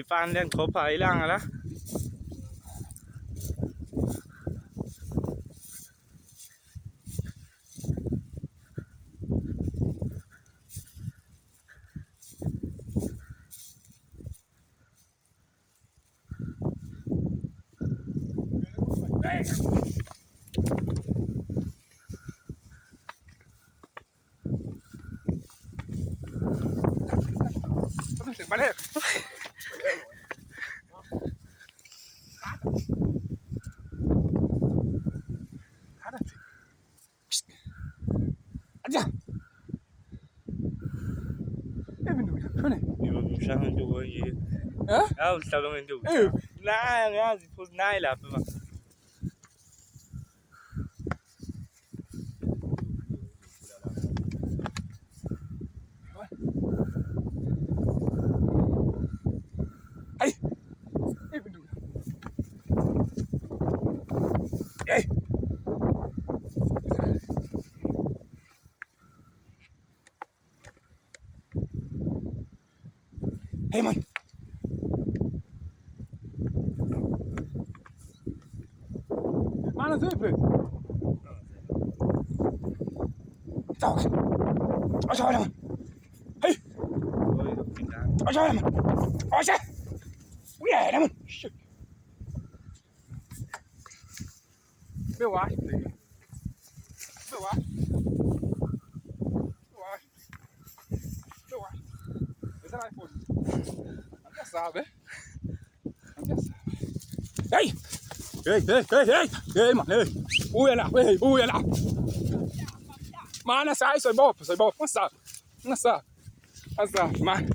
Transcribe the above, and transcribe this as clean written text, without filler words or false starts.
Fan den koppa ilang eller? Balik. Aja. Bendu. Shone. Mshanga ndio yeye. Au salome ndio. Na ngazi pos naila pema. Hey. Bendu. Hey. Hey man. Mana zipi? Tawak. Acha man. Hey. Acha man. Acha. Uya man. Shit. Bewa. Bewa. Bewa. Bewa. Essa vai por. Não sabe. Não sabe. Hey. Hey, man, hey. Uya la. Mana sai, soy bop, não sabe. Não sabe. Man.